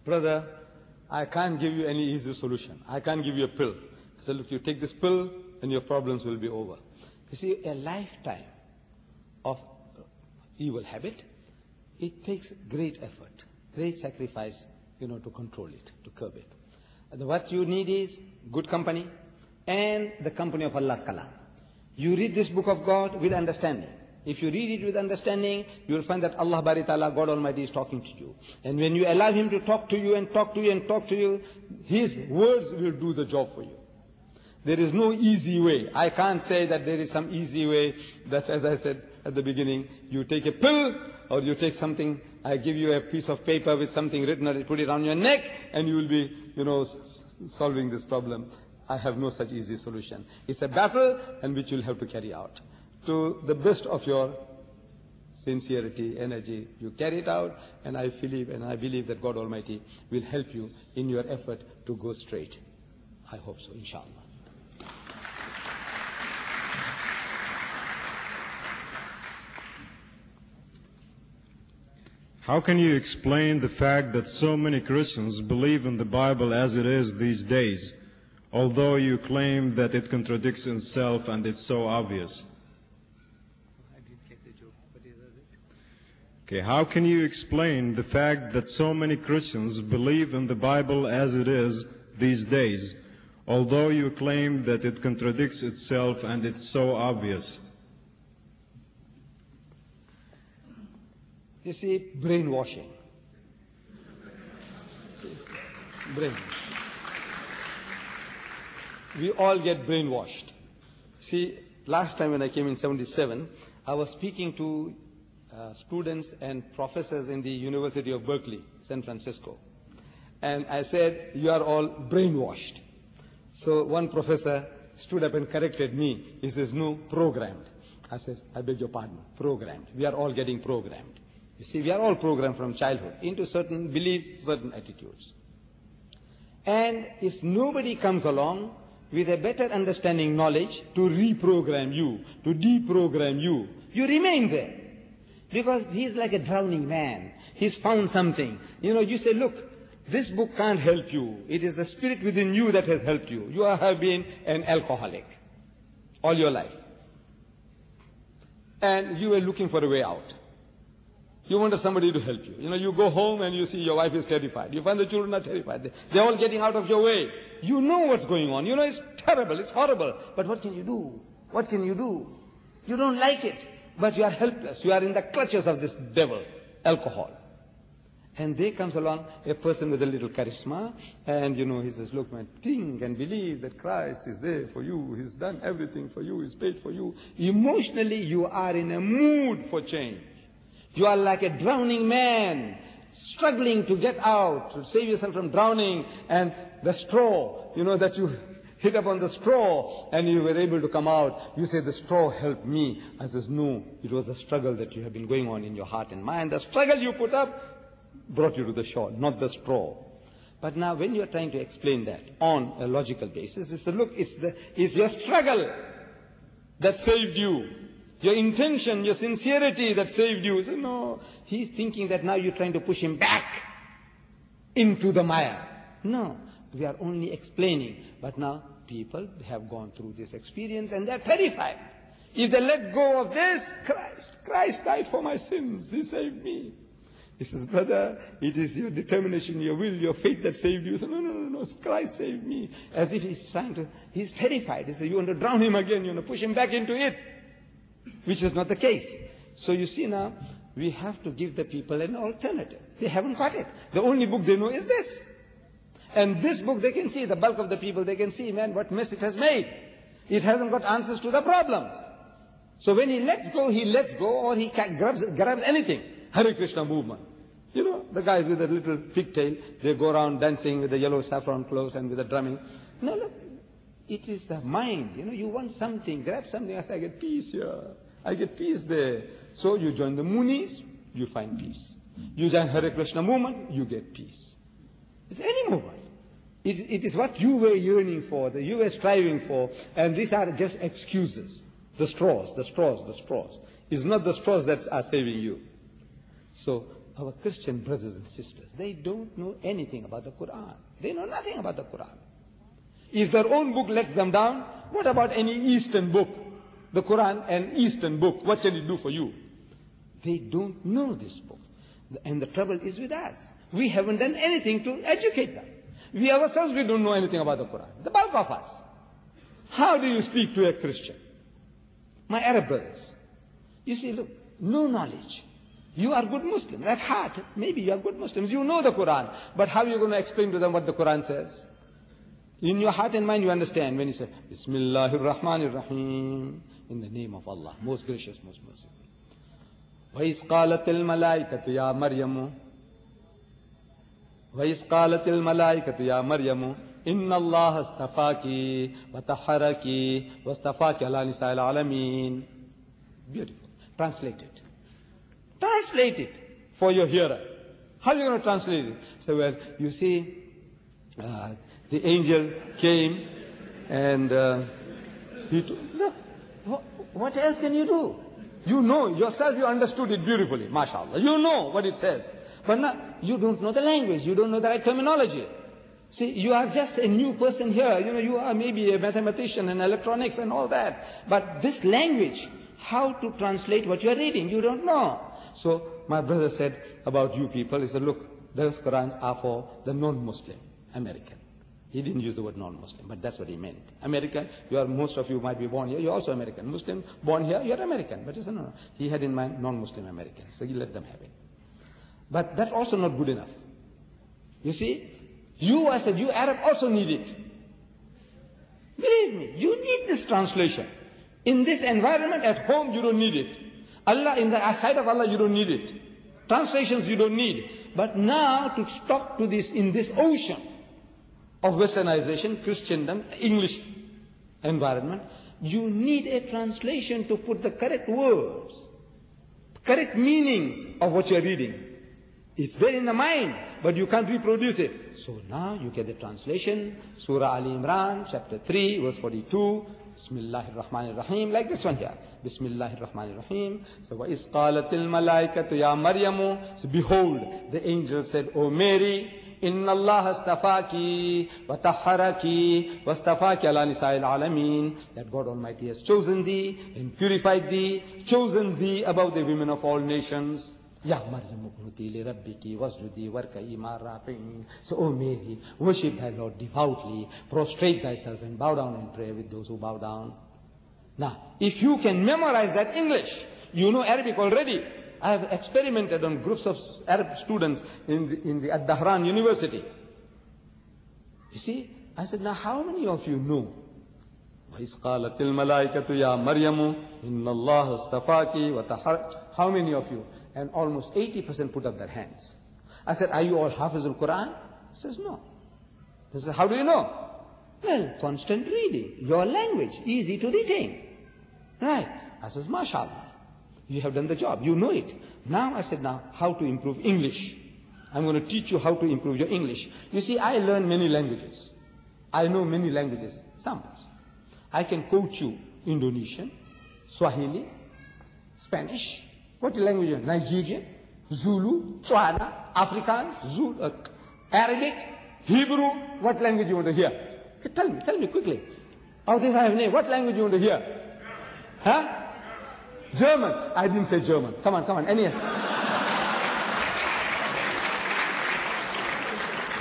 brother, I can't give you any easy solution. I can't give you a pill. I said, look, you take this pill and your problems will be over. You see, a lifetime of evil habit, it takes great effort, great sacrifice, to control it, to curb it. What you need is good company and the company of Allah's kalam. You read this book of God with understanding. If you read it with understanding, you will find that Allah Bari Ta'ala, God Almighty, is talking to you. And when you allow Him to talk to you and talk to you and talk to you, His words will do the job for you. There is no easy way. I can't say that there is some easy way that, as I said at the beginning, you take a pill or you take something, I give you a piece of paper with something written on it, put it on your neck, and you will be, solving this problem. I have no such easy solution. It's a battle and which you'll have to carry out. To the best of your sincerity, energy, you carry it out, and I believe that God Almighty will help you in your effort to go straight. I hope so, inshallah. How can you explain the fact that so many Christians believe in the Bible as it is these days, although you claim that it contradicts itself and it's so obvious? I didn't get the joke, but is it? Okay, how can you explain the fact that so many Christians believe in the Bible as it is these days, although you claim that it contradicts itself and it's so obvious? You see, brainwashing. Brain. We all get brainwashed. See, last time when I came in 77, I was speaking to students and professors in the University of Berkeley, San Francisco. And I said, you are all brainwashed. So one professor stood up and corrected me. He says, no, programmed. I said, I beg your pardon, programmed. We are all getting programmed. You see, we are all programmed from childhood into certain beliefs, certain attitudes. And if nobody comes along with a better understanding, knowledge, to reprogram you, to deprogram you, you remain there. Because he's like a drowning man. He's found something. You say, look, this book can't help you. It is the spirit within you that has helped you. You have been an alcoholic all your life. And you were looking for a way out. You wanted somebody to help you. You go home and you see your wife is terrified. You find the children are terrified. They're all getting out of your way. You know what's going on. It's terrible, it's horrible. But what can you do? What can you do? You don't like it, but you are helpless. You are in the clutches of this devil, alcohol. And there comes along a person with a little charisma, and he says, look, man, think and believe that Christ is there for you. He's done everything for you. He's paid for you. Emotionally, you are in a mood for change. You are like a drowning man, struggling to get out, to save yourself from drowning, and the straw, that you hit upon the straw, and you were able to come out. You say, the straw helped me. I says, no, it was the struggle that you have been going on in your heart and mind. The struggle you put up brought you to the shore, not the straw. But now when you are trying to explain that on a logical basis, it's look, it's your struggle that saved you. Your intention, your sincerity that saved you. So no, he's thinking that now you're trying to push him back into the mire. No, we are only explaining. But now people have gone through this experience and they're terrified. If they let go of this, Christ died for my sins. He saved me. He says, brother, it is your determination, your will, your faith that saved you. He says, no, Christ saved me. As if he's terrified. He says, you want to drown him again, you want to push him back into it. Which is not the case. So you see now, we have to give the people an alternative. They haven't got it. The only book they know is this. And this book they can see, the bulk of the people, they can see, man, what mess it has made. It hasn't got answers to the problems. So when he lets go, or he grabs anything. Hare Krishna movement. The guys with the little pigtail, they go around dancing with the yellow saffron clothes and with the drumming. No, look. It is the mind. You want something, grab something. I say, I get peace here. I get peace there. So you join the Munis, you find peace. You join Hare Krishna movement, you get peace. It's any movement. It is what you were yearning for, that you were striving for, and these are just excuses. The straws. It's not the straws that are saving you. So our Christian brothers and sisters, they don't know anything about the Quran. They know nothing about the Quran. If their own book lets them down, what about any Eastern book? The Quran, an Eastern book, what can it do for you? They don't know this book. And the trouble is with us. We haven't done anything to educate them. We ourselves, we don't know anything about the Quran. The bulk of us. How do you speak to a Christian? My Arab brothers. You see, look, no knowledge. You are good Muslims. At heart, maybe you are good Muslims. You know the Quran. But how are you going to explain to them what the Quran says? In your heart and mind, you understand when you say, Bismillahir Rahmanir Rahim, in the name of Allah, most gracious, most merciful. وَإِذْ قَالَتِ الْمَلَائِكَةُ يَا مَرْيَمُ وَإِذْ قَالَتِ الْمَلَائِكَةُ يَا مَرْيَمُ إِنَّ اللَّهَ اسْتَفَاكِ وَطَهَّرَكِ وَاسْتَفَاكِ عَلَى نِسَاءِ الْعَالَمِينَ. Beautiful. Translate it. Translate it for your hearer. How are you going to translate it? So, well, you see, the angel came and he took, look, what else can you do? You know yourself, you understood it beautifully, mashallah. You know what it says. But now, you don't know the language, you don't know the right terminology. See, you are just a new person here. You know, you are maybe a mathematician and electronics and all that. But this language, how to translate what you are reading, you don't know. So my brother said about you people, he said, look, those Qurans are for the non-Muslim, American. He didn't use the word non-Muslim, but that's what he meant. American, most of you might be born here, you're also American. Muslim, born here, you're American. But he said, no. He had in mind non-Muslim Americans, so he let them have it. But that's also not good enough. You see, I said, you Arab also need it. Believe me, you need this translation. In this environment at home, you don't need it. Allah, in the sight of Allah, you don't need it. Translations you don't need. But now to stop to this, in this ocean of westernization, Christendom, English environment, you need a translation to put the correct words, correct meanings of what you're reading. It's there in the mind, but you can't reproduce it. So now you get the translation, Surah Al-Imran, chapter 3, verse 42, Bismillahir Rahmanir Rahim, like this one here. Bismillahir Rahmanir Rahim. So, وَإِذْ قَالَتِ الْمَلَائِكَةُ يَا مَرْيَمُ. So behold, the angel said, O Mary, إِنَّ اللَّهَ اسْتَفَاكِ وَطَهَّرَكِ وَاسْتَفَاكِ عَلَى نِسَاءِ الْعَالَمِينَ. That God Almighty has chosen thee and purified thee, chosen thee above the women of all nations. Ya Maryam uqnuti li rabbiki wasjudi warka'i ma'a raki'in. So, O Mary, worship thy Lord devoutly, prostrate thyself and bow down in prayer with those who bow down. Now, if you can memorize that English, you know Arabic already. I have experimented on groups of Arab students in the at Dahran University. You see, I said, now how many of you know? وَإِذْ قَالَتِ الْمَلَائِكَةُ يَا مَرْيَمُ إِنَّ اللَّهَ اسْتَفَاكِ وَطَهَّرَكِ. How many of you? And almost 80% put up their hands. I said, are you all Hafizul Quran? He says, no. He says, how do you know? Well, constant reading, your language, easy to retain. Right. I says, mashallah, you have done the job, you know it. Now I said, now how to improve English? I'm going to teach you how to improve your English. You see, I learn many languages. I know many languages, samples. I can quote you Indonesian, Swahili, Spanish. What language are you? Nigerian, Zulu, Tswana, Afrikaans, Zulu, Arabic, Hebrew. What language you want to hear? So tell me quickly. Of this I have name. What language you want to hear? Huh? German. I didn't say German. Come on. Any.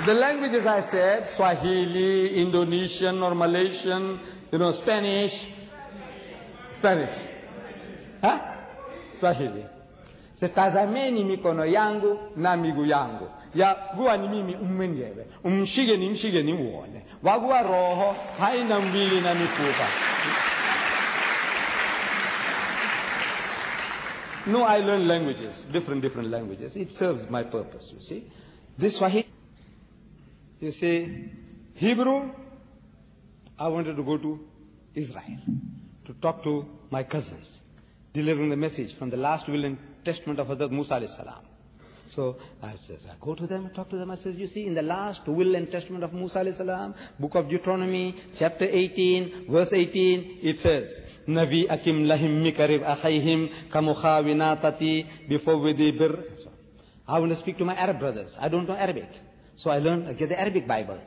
The languages I said, Swahili, Indonesian or Malaysian, Spanish. Huh? Swahili. Se tazameni mikono yangu na miguu yangu. Ya guwa ni mimi mwenyewe. Mshige ni muone. Wagua roho haina mwili na mifupa. No, I learn languages, different languages. It serves my purpose, you see. This Swahili, you see, Hebrew, I wanted to go to Israel to talk to my cousins, delivering the message from the last will and testament of Hazrat Musa alayhi salam. So I go to them, talk to them. I says, you see, in the last will and testament of Musa alayhi salam, book of Deuteronomy, chapter 18, verse 18, it says, Navi akim lahim mikarib akhayhim kamukhawinatati bifawwidi bir. I want to speak to my Arab brothers. I don't know Arabic. So I get the Arabic Bible.